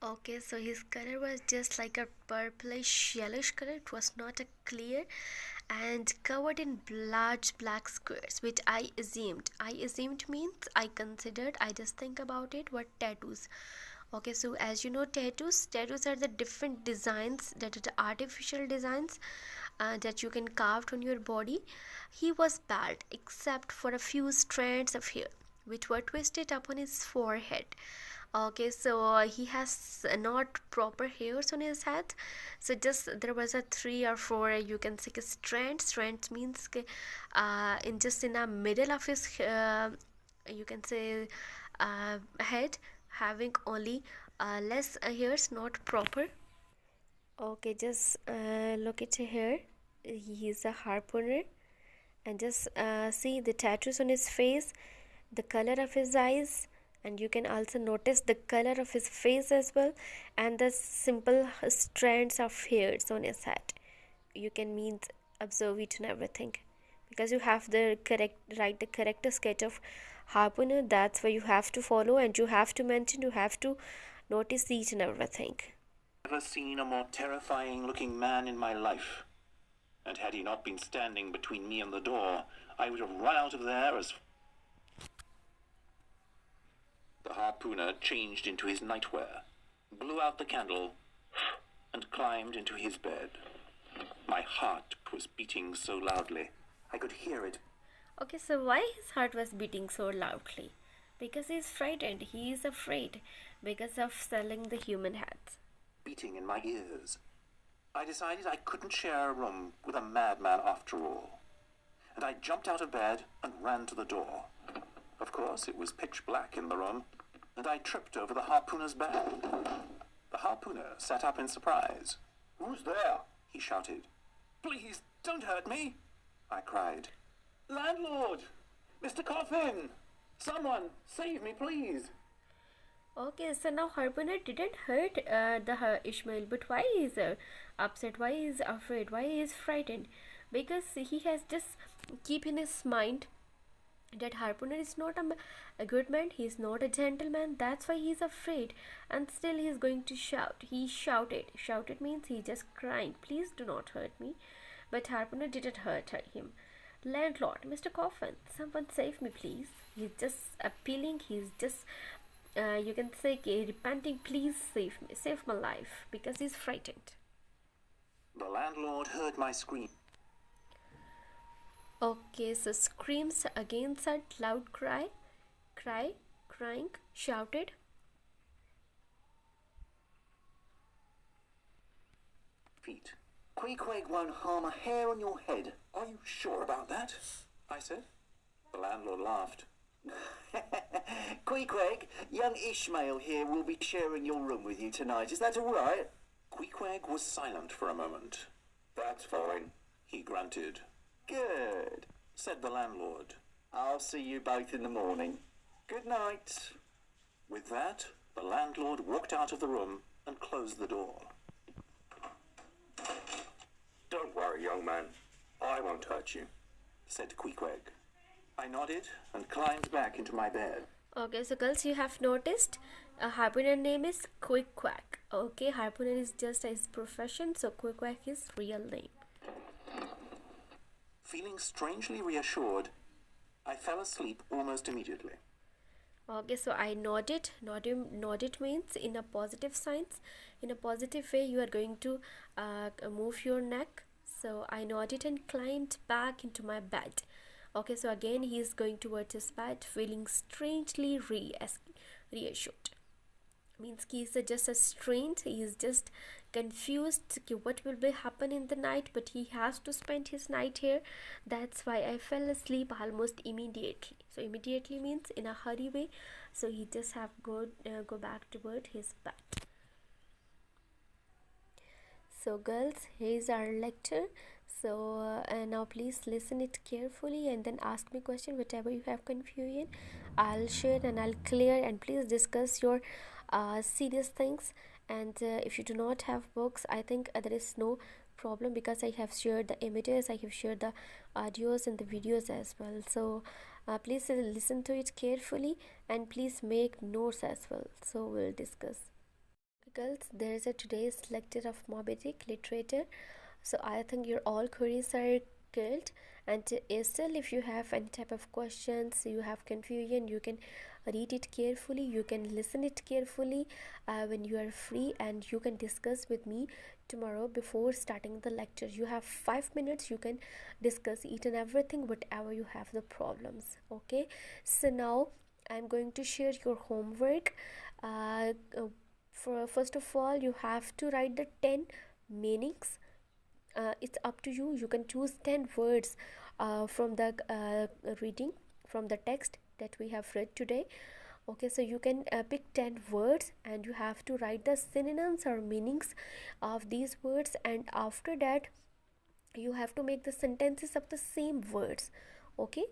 Okay, so his color was just like a purplish yellowish color. It was not a clear and covered in large black squares, which I assumed. I assumed means I considered, I just think about it, what tattoos. Okay, so as you know, tattoos are the different designs, that are the artificial designs that you can carve on your body. He was bald except for a few strands of hair which were twisted upon his forehead. Okay, so he has not proper hairs on his head, so just there was a three or four, you can say, strands means in just in the middle of his you can say head, having only less hairs, not proper. Okay, just look at here. He is a harpooner, and just see the tattoos on his face, the color of his eyes, and you can also notice the color of his face as well, and the simple strands of hairs on his head. You can means observe each and everything, because you have the correct write the correct sketch of harpooner. That's why you have to follow, and you have to mention, you have to notice each and everything. Never seen a more terrifying looking man in my life. And had he not been standing between me and the door, I would have run out of there as... The harpooner changed into his nightwear, blew out the candle, and climbed into his bed. My heart was beating so loudly, I could hear it. Okay, so why his heart was beating so loudly? Because he is frightened. He is afraid because of selling the human heads. Beating in my ears. I decided I couldn't share a room with a madman after all. And I jumped out of bed and ran to the door. Of course, it was pitch black in the room, and I tripped over the harpooner's bed. The harpooner sat up in surprise. "Who's there?" he shouted. "Please, don't hurt me," I cried. "Landlord! Mr. Coffin! Someone, save me, please!" Okay, so now harpooner didn't hurt the Ishmael, but why is upset? Why is afraid? Why is frightened? Because he has just keep in his mind that harpooner is not a good man. He is not a gentleman. That's why he's afraid, and still he's going to shout. He shouted. Shouted means he just crying, "Please do not hurt me." But harpooner didn't hurt him. "Landlord, Mr. Coffin, someone save me, please." He's just appealing. He's just you can say repenting, "Please save me, save my life," because he's frightened. The landlord heard my scream. Okay, so screams again, said loud crying, shouted. Feet. "Queequeg won't harm a hair on your head. Are you sure about that?" I said. The landlord laughed. "Queequeg, young Ishmael here will be sharing your room with you tonight. Is that all right?" Queequeg was silent for a moment. "That's fine," he grunted. "Good," said the landlord. "I'll see you both in the morning. Good night." With that, the landlord walked out of the room and closed the door. "Don't worry, young man. I won't hurt you," said Queequeg. I nodded and climbed back into my bed. Okay, so girls, you have noticed a harpooner name is Quack. Okay, harpooner is just his profession, so Quack is real name. Feeling strangely reassured, I fell asleep almost immediately. Okay, so I nodded. Nodded means in a positive sense. In a positive way, you are going to move your neck. So I nodded and climbed back into my bed. Okay, so again he is going towards his bed, feeling strangely reassured. Means he is just a strange. He is just confused. What will be happen in the night? But he has to spend his night here. That's why I fell asleep almost immediately. So immediately means in a hurry way. So he just have go back toward his bed. So girls, here is our lecture. So now please listen it carefully and then ask me question whatever you have confusion. I'll share and I'll clear, and please discuss your serious things. And if you do not have books, I think there is no problem, because I have shared the images, I have shared the audios and the videos as well. So please listen to it carefully and please make notes as well. So we'll discuss. Girls, there is a today's lecture of Moby Dick literature. So I think your all queries are good. And still, if you have any type of questions, you have confusion, you can read it carefully, you can listen it carefully when you are free, and you can discuss with me tomorrow before starting the lecture. You have 5 minutes, you can discuss each and everything, whatever you have the problems. Okay, so now I'm going to share your homework. uh, for first of all, you have to write the 10 meanings. It's up to you, you can choose 10 words from the reading, from the text that we have read today. Okay, so you can pick 10 words, and you have to write the synonyms or meanings of these words, and after that you have to make the sentences of the same words. Okay,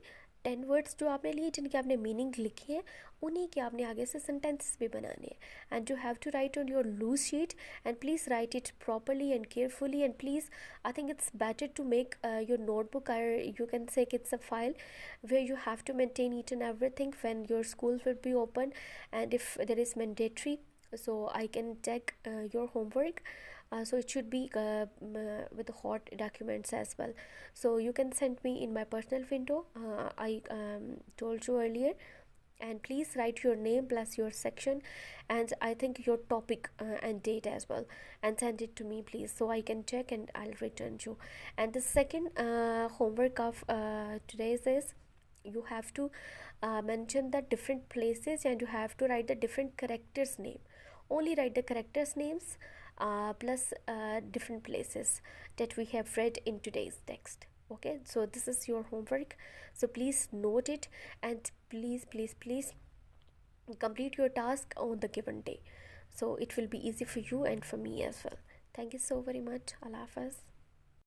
10 words जो आपने लिए, जिनके आपने meaning लिखे हैं, उन्हीं के आपने आगे से सेंटेंसेस भी बनाने हैं. And you have to write on your loose sheet, and please write it properly and carefully. And please, I think it's better to make your notebook, or you can say it's a file where you have to maintain each and everything when your schools will be open, and if there is mandatory, so I can check your homework. So it should be with hot documents as well. So you can send me in my personal window, I told you earlier. And please write your name plus your section, and I think your topic and date as well, and send it to me please, so I can check and I'll return you. And the second homework of today's is, you have to mention the different places, and you have to write the different characters name. Only write the characters names plus different places that we have read in today's text. Okay, so this is your homework, so please note it, and please complete your task on the given day, so it will be easy for you and for me as well. Thank you so very much. Allah Hafiz.